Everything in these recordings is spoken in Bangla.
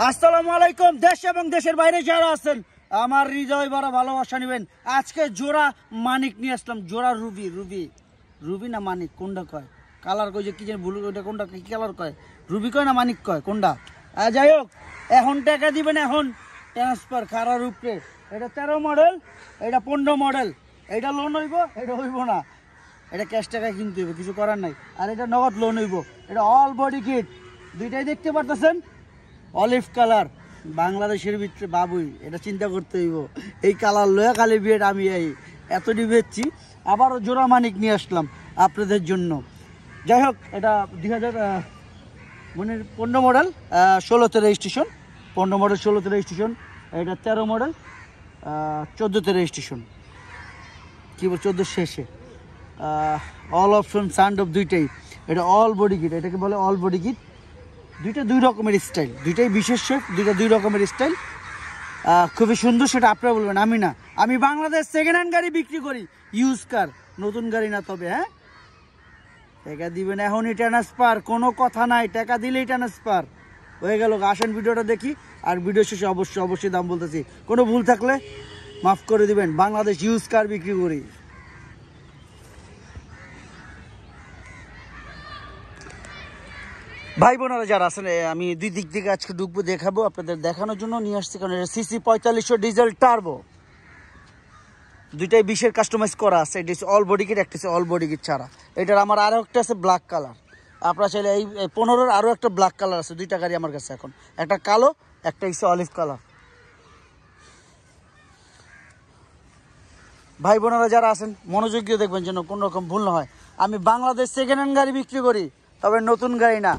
আসসালামু আলাইকুম। দেশ এবং দেশের বাইরে যারা আছেন আমার হৃদয় বড় ভালোবাসা নেবেন। আজকে জোড়া মানিক নিয়ে আসলাম, জোড়া রুবি। রুবি রুবি না মানিক কোনটা কয়? কালার কই যে কি যেন ভুল, ওইটা কোনটা কি কালার কয়? রুবি কয় না মানিক কয় কোনটা? যাই হোক, এখন টাকা দিবেন, এখন ট্রান্সফার খারার উপরে। এটা 13 মডেল, এটা 15 মডেল। এটা লোন হইব, এটা হইব না, এটা ক্যাশ টাকায় কিনতে হইব, কিছু করার নাই। আর এটা নগদ লোন হইব। এটা অল বডি কিট, দুইটাই দেখতে পারতেছেন অলিভ কালার। বাংলাদেশের ভিতরে বাবুই, এটা চিন্তা করতে হইব। এই কালার লয়া খালি বিয়েটা আমি এই এতটি বেচছি। আবারও জোড়া মানিক নিয়ে আসলাম আপনাদের জন্য। যাই হোক, এটা 2015 মডেল, 16তে রেজিস্ট্রেশন। 15 মডেল 16তে রেজিস্ট্রেশন। এটা 13 মডেল, 14তে রেজিস্ট্রেশন। কী বল, 14 শেষে। অল অপশন সানডপ দুইটাই। এটা অল বডি কিট, এটাকে বলে অল বডি কিট। দুইটা দুই রকমের স্টাইল, দুইটাই বিশেষ শেপ, দুইটা দুই রকমের স্টাইল। খুবই সুন্দর, সেটা আপনারা বলবেন, আমি না। আমি বাংলাদেশ সেকেন্ড হ্যান্ড গাড়ি বিক্রি করি, ইউজ কার, নতুন গাড়ি না। তবে হ্যাঁ, টাকা দিবেন এখনই ট্রান্সফার, কোনো কথা নাই, টাকা দিলেই ট্রান্সফার হয়ে গেল। আসেন ভিডিওটা দেখি, আর ভিডিও শেষে অবশ্যই দাম বলতেছি। কোনো ভুল থাকলে মাফ করে দিবেন। বাংলাদেশ ইউজ কার বিক্রি করি। ভাই বোনেরা যারা আছেন, আমি দুই দিক থেকে আজকে ঢুকবো, দেখাবো আপনাদের, দেখানোর জন্য নিয়ে আসছি। কারণ এটা সিসি 4500 ডিজেল টার্বো, দুইটাই 20-এর কাস্টমাইজ করা আছে। এটা হচ্ছে অল বডি কিট, একটা হচ্ছে অল বডি কিট ছাড়া। এটার আমার আরও একটা আছে ব্ল্যাক কালার। আপনারা চাইলে এই 15-এর আরও একটা ব্ল্যাক কালার আছে। দুইটা গাড়ি আমার কাছে এখন, একটা কালো, একটা হচ্ছে অলিভ কালার। ভাই বোনেরা যারা আছেন মনোযোগ দিয়ে দেখবেন যেন কোনো রকম ভুল না হয়। আমি বাংলাদেশ সেকেন্ড হ্যান্ড গাড়ি বিক্রি করি, তবে নতুন গাড়ি না।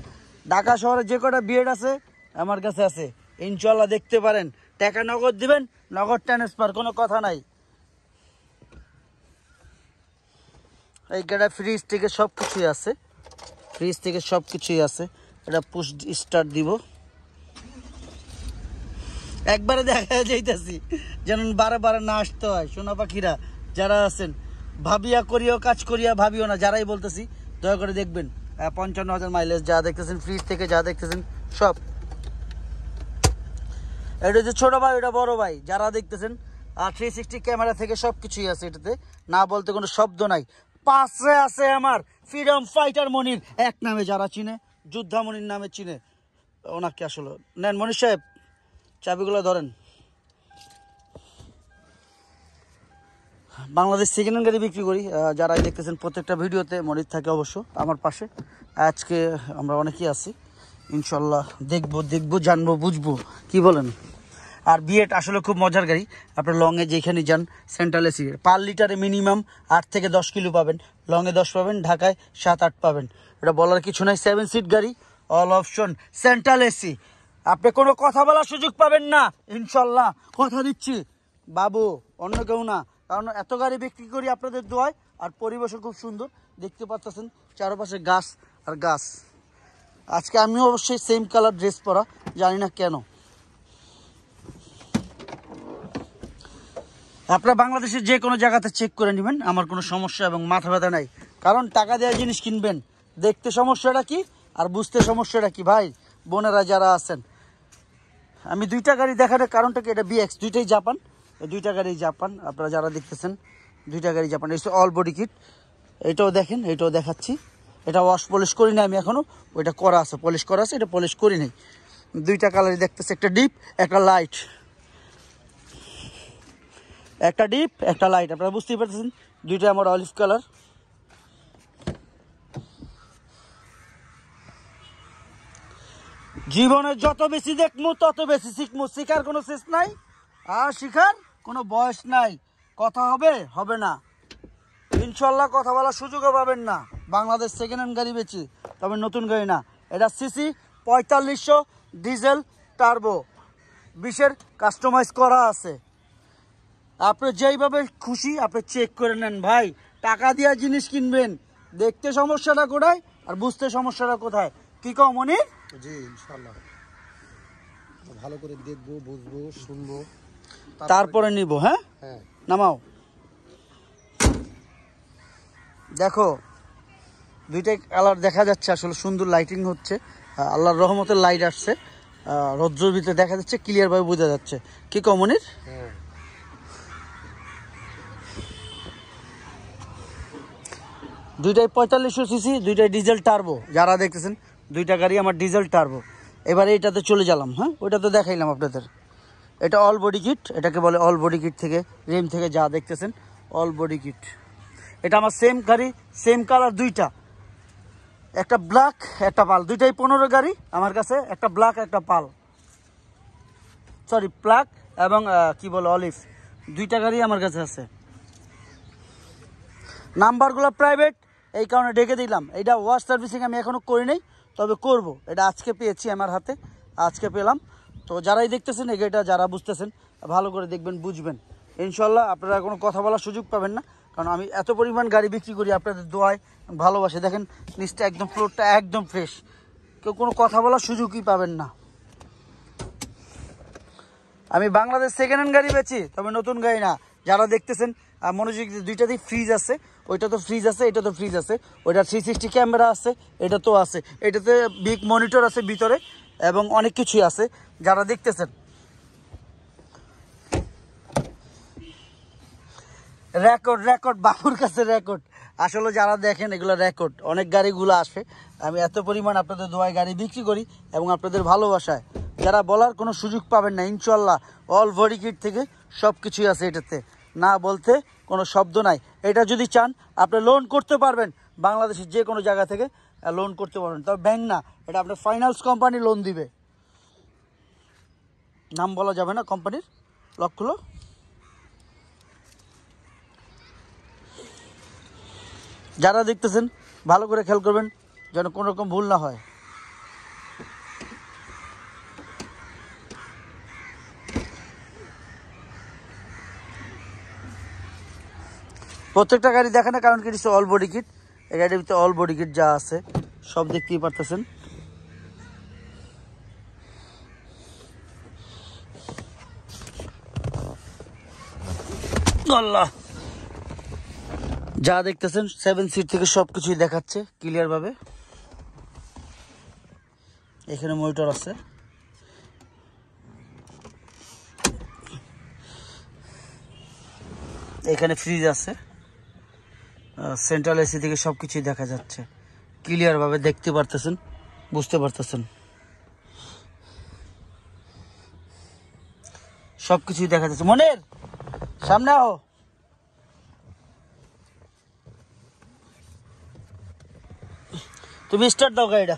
ঢাকা শহরে যে কটা বিয়েড আছে আমার কাছে আছে, ইনশাল্লাহ দেখতে পারেন। টাকা নগদ দিবেন, নগদ ট্রান্সফার, কোনো কথা নাই। এই গাড়ি ফ্রিজ থেকে সব কিছুই আছে, ফ্রিজ থেকে সব কিছুই আছে। এটা পুশ স্টার্ট দিব, একবারে দেখা যাইতেছি যেন বারে না আসতে হয়। সোনা পাখিরা যারা আছেন, ভাবিয়া করিও কাজ করিয়া ভাবিও না, যারাই বলতেছি দয়া করে দেখবেন। 55,000 মাইলেজ যা দেখতেছেন, ফ্রিজ থেকে যা দেখতেছেন সব। এটা হচ্ছে ছোট ভাই, এটা বড় ভাই, যারা দেখতেছেন। আর 360 ক্যামেরা থেকে সব কিছুই আছে এটাতে, না বলতে কোনো শব্দ নাই। পাশে আছে আমার ফ্রিডম ফাইটার মনির, এক নামে যারা চিনে, যোদ্ধা মনির নামে চিনে ওনাকে। আসলে নেন মনির সাহেব, চাবিগুলো ধরেন। বাংলাদেশ সেকেন্ড হ্যান্ড গাড়ি বিক্রি করি, যারাই দেখতেছেন প্রত্যেকটা ভিডিওতে মনির থাকে অবশ্য আমার পাশে। আজকে আমরা অনেকেই আছি, ইনশাল্লাহ দেখবো জানবো বুঝবো, কি বলেন। আর বিয়েট আসলে খুব মজার গাড়ি। আপনার লংয়ে যেখানে যান, সেন্ট্রাল এসি পার লিটারে মিনিমাম 8 থেকে 10 কিলো পাবেন। লংয়ে 10 পাবেন, ঢাকায় 7-8 পাবেন। এটা বলার কিছু নাই। 7 সিট গাড়ি, অল অপশন, সেন্ট্রাল এসি। আপনি কোনো কথা বলার সুযোগ পাবেন না, ইনশাল্লাহ কথা দিচ্ছি বাবু, অন্য কেউ না। কারণ এত গাড়ি বিক্রি করি আপনাদের দোয়ায়। আর পরিবেশও খুব সুন্দর, দেখতে পাচ্ছেন চারপাশে গাছ আর গাছ। আজকে আমিও অবশ্যই সেম কালার ড্রেস পরা, জানি না কেন। আপনারা বাংলাদেশের যে কোনো জায়গাতে চেক করে নেবেন, আমার কোনো সমস্যা এবং মাথা ব্যথা নাই। কারণ টাকা দেওয়া জিনিস কিনবেন, দেখতে সমস্যাটা কি আর বুঝতে সমস্যাটা কি। ভাই বোনেরা যারা আছেন, আমি দুইটা গাড়ি দেখানোর কারণটা কি, এটা বিএক্স, দুইটাই জাপান, দুইটা গাড়ি জাপান। আপনারা যারা দেখতেছেন দুইটা গাড়ি জাপান। এটা অল বডি কিট, এটাও দেখেন, এটাও দেখাচ্ছি। এটা ওয়াশ পলিশ করি না আমি এখনও, ওইটা করা আছে, পলিশ করা আছে, এটা পলিশ করি নাই। দুইটা কালারই দেখতেছে, একটা ডিপ একটা লাইট, একটা ডিপ একটা লাইট। আপনারা বুঝতেই পারতেছেন দুইটা আমার অলিভ কালার। জীবনে যত বেশি দেখমু তত বেশি শিখমু, শিখার কোনো শেষ নাই, আর শিখার কোনো বয়স নাই। কথা হবে না, ইনশাল্লাহ কথা বলার সুযোগও পাবেন না। বাংলাদেশ সেকেন্ড হ্যান্ড গাড়ি বেচি, তবে নতুন গাড়ি না। এটা সিসি 4500 ডিজেল টার্বো, 20-এর কাস্টমাইজ করা আছে। আপনি যেইভাবে খুশি আপনি চেক করে নেন ভাই। টাকা দিয়া জিনিস কিনবেন, দেখতে সমস্যাটা কোথায় আর বুঝতে সমস্যাটা কোথায়, কি কও মনির? জি ইনশাআল্লাহ ভালো করে দেখবো, বুঝবো, শুনবো, তারপরে নিব। হ্যাঁ, নামাও। দেখো দুইটাই কালার দেখা যাচ্ছে, আসলে সুন্দর লাইটিং হচ্ছে, আল্লাহর রহমতের লাইট আসছে। রৌদ্রের ভিতরে দেখা যাচ্ছে, ক্লিয়ারভাবে বোঝা যাচ্ছে। কি কমনির হ্যাঁ দুইটাই 4500 সিসি, দুইটাই ডিজেল টার্বো। যারা দেখতেছেন দুইটা গাড়ি আমার ডিজেল টার্বো। এবারে এটাতে চলে গেলাম। হ্যাঁ, ওইটা তো দেখাইলাম আপনাদের। এটা অল বডি কিট, এটাকে বলে অল বডি কিট। থেকে রেম থেকে যা দেখতেছেন অল বডি কিট। এটা আমার সেম গাড়ি, সেম কালার দুইটা, একটা ব্ল্যাক একটা পাল, দুইটাই 15 গাড়ি আমার কাছে, একটা ব্ল্যাক একটা পাল, সরি ব্ল্যাক এবং কি বলে অলিভ, দুইটা গাড়ি আমার কাছে আছে। নাম্বারগুলো প্রাইভেট, এই কারণে ডেকে দিলাম। এটা ওয়াশ সার্ভিসিং আমি এখনও করি নাই, তবে করব। এটা আজকে পেয়েছি আমার হাতে, আজকে পেলাম। তো যারাই দেখতেছেন এই গাড়িটা, যারা বুঝতেছেন ভালো করে দেখবেন, বুঝবেন। ইনশাল্লাহ আপনারা কোনো কথা বলার সুযোগ পাবেন না, কারণ আমি এত পরিমাণ গাড়ি বিক্রি করি আপনাদের দোয়ায়, ভালোবাসে। দেখেন নিচটা একদম, ফ্লোরটা একদম ফ্রেশ, কেউ কোনো কথা বলার সুযোগই পাবেন না। আমি বাংলাদেশ সেকেন্ড হ্যান্ড গাড়ি বেচি, তবে নতুন গাড়ি না। যারা দেখতেছেন মনোযোগ, দুইটাতেই ফ্রিজ আছে, ওইটা তো ফ্রিজ আছে, এটা তো ফ্রিজ আছে। ওইটা 360 ক্যামেরা আছে, এটা তো আছে। এটাতে বিগ মনিটর আছে ভিতরে এবং অনেক কিছুই আছে। যারা দেখতেছেন রেকর্ড, রেকর্ড বাবুর কাছে রেকর্ড। আসলে যারা দেখেন এগুলো রেকর্ড, অনেক গাড়িগুলো আসে। আমি এত পরিমাণ আপনাদের দোয়ায় গাড়ি বিক্রি করি এবং আপনাদের ভালোবাসায়, যারা বলার কোনো সুযোগ পাবেন না। ইনশাল্লাহ অল বডি কিট থেকে সব কিছুই আছে এটাতে, না বলতে কোনো শব্দ নাই। এটা যদি চান আপনি লোন করতে পারবেন, বাংলাদেশের যে কোনো জায়গা থেকে লোন করতে পারবেন, তবে ব্যাংক না, এটা আপনার ফাইন্যান্স কোম্পানি লোন দিবে। নাম বলা যাবে না কোম্পানির, লকগুলো। যারা দেখতেছেন ভালো করে খেয়াল করবেন যেন কোনো রকম ভুল না হয়। প্রত্যেকটা গাড়ি দেখে না, কারণ কি অল বডি কিট। এই গাড়ির ভিতরে অল বডি কিট যা আছে সব দেখতেই পারতেছেন। আল্লাহ, যা দেখতেছেন 7 সিট থেকে সব কিছুই দেখাচ্ছে ক্লিয়ার ভাবে। এখানে মনিটর আছে, এখানে ফ্রিজ আছে, সেন্ট্রাল এসি থেকে সব কিছুই দেখা যাচ্ছে ক্লিয়ার ভাবে, দেখতে পারতেছেন, বুঝতে পারতেছেন, সব কিছুই দেখা যাচ্ছে। মনের সামনে আও, তুমি স্টার্ট দাও গাড়িটা।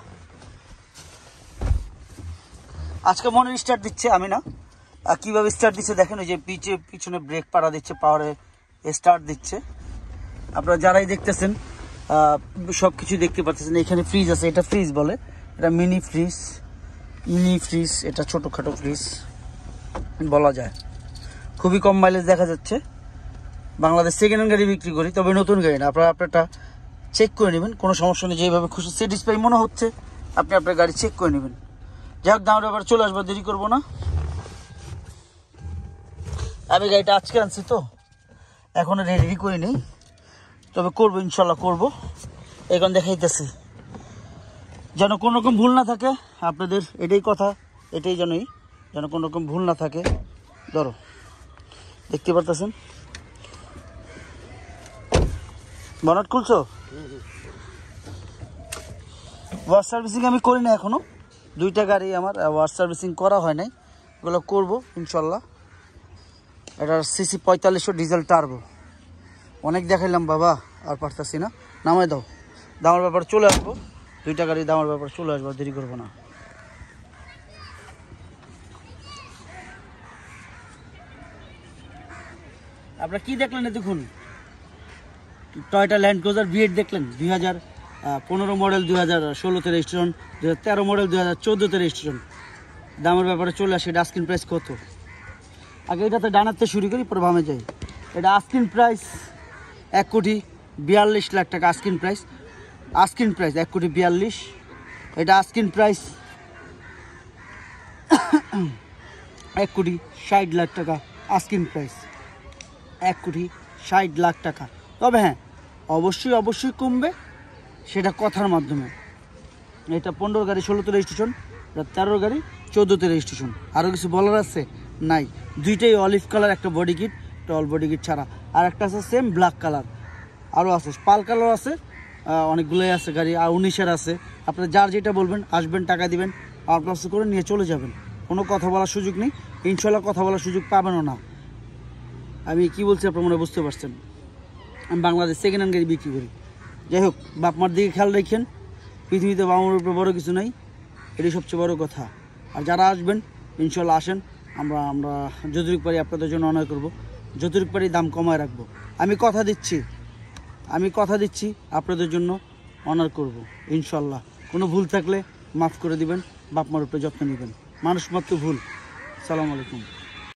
আজকে মনে স্টার্ট দিচ্ছে, আমি না। আর কীভাবে স্টার্ট দিচ্ছে দেখেন, ওই যে পিছনে ব্রেক পাড়া দিচ্ছে, পাওয়ারে স্টার্ট দিচ্ছে। আপনারা যারাই দেখতেছেন সব কিছু দেখতে পাচ্ছেন। এখানে ফ্রিজ আছে, এটা ফ্রিজ বলে, এটা মিনি ফ্রিজ, এটা ছোটোখাটো ফ্রিজ বলা যায়। খুবই কম মাইলেজ দেখা যাচ্ছে। বাংলাদেশ সেকেন্ড হ্যান্ড গাড়ি বিক্রি করি, তবে নতুন গাড়ি না। আপনারা আপনারটা চেক করে নেবেন, কোনো সমস্যা নেই। যেভাবে খুশি স্যাটিসফাই মনে হচ্ছে আপনি আপনার গাড়ি চেক করে নেবেন। যাই হোক, দাম এবার চলে আসবার, দেরি করবো না। আমি গাড়িটা আজকে আনছি তো এখনো রেডি করে নেই, তবে করবো ইনশাল্লাহ, করবো। এখন দেখাইতেছি যেন কোনো রকম ভুল না থাকে আপনাদের, এটাই কথা, এটাই যেন কোনো রকম ভুল না থাকে। ধরো, দেখতে পারতেছেন বনেট খুলছো। ওয়াশ সার্ভিসিং আমি করি না এখনো, দুইটা গাড়ি আমার ওয়াশ সার্ভিসিং করা হয় নাই, এগুলো করবো ইনশাল্লাহ। এটার সিসি 4500 ডিজেল টার্বো। অনেক দেখাইলাম বাবা, আর পারতাছি না। নামাই দাও, দামের ব্যাপারে চলে আসবো। দুইটা গাড়ি দামের ব্যাপারে চলে আসবো, দেরি করবো না। আপনারা কি দেখলেন দেখুন, টয়োটা ল্যান্ড ক্রুজার V8 দেখলেন, 2015 মডেল, 2016তে রেজিস্ট্রেশন, 2013 মডেল, 2014তে রেজিস্ট্রেশন। দামের ব্যাপারে চলে আসে। এটা আস্কিং প্রাইস কত? আগে এটাতে ডানাতে শুরু করি, পরে বামে যাই। এটা আস্কিং প্রাইস 1,42,00,000 টাকা। Asking price 1,42,00,000। এটা আস্কিং প্রাইস 1,60,00,000 টাকা। আস্কিং প্রাইস 1,60,00,000 টাকা। তবে হ্যাঁ, অবশ্যই কমবে, সেটা কথার মাধ্যমে। এটা 15 গাড়ি, 16তে রেজিস্ট্রেশন, এটা 13 গাড়ি 14তে রেজিস্ট্রেশন। আরও কিছু বলার আছে? নাই। দুইটাই অলিভ কালার, একটা বডি কিট, একটা অল বডি কিট ছাড়া, আর একটা আছে সেম ব্ল্যাক কালার, আরও আছে পাল কালার আছে, অনেকগুলোই আছে গাড়ি, আর 19-এর আছে। আপনারা যার যেটা বলবেন, আসবেন, টাকা দিবেন, আর প্লাস করে নিয়ে চলে যাবেন। কোনো কথা বলার সুযোগ নেই, ইনশাল্লাহ কথা বলার সুযোগ পাবেনও না। আমি কি বলছি আপনারা মনে বুঝতে পারছেন। আমি বাংলাদেশ সেকেন্ড হ্যান্ড গাড়ি বিক্রি করি। যাই হোক, বাপ মার দিকে খেয়াল রাখেন। পৃথিবীতে বাপ মার উপরে বড় কিছু নাই, এটাই সবচেয়ে বড় কথা। আর যারা আসবেন ইনশাল্লাহ আসেন, আমরা যতটুকু পারি আপনাদের জন্য অনার করব, যতটুকু পারি দাম কমায় রাখবো। আমি কথা দিচ্ছি আপনাদের জন্য অনার করব ইনশাল্লাহ। কোনো ভুল থাকলে মাফ করে দিবেন, বাপ মার উপরে যত্ন নেবেন। মানুষ মাত্র ভুল। সালাম আলাইকুম।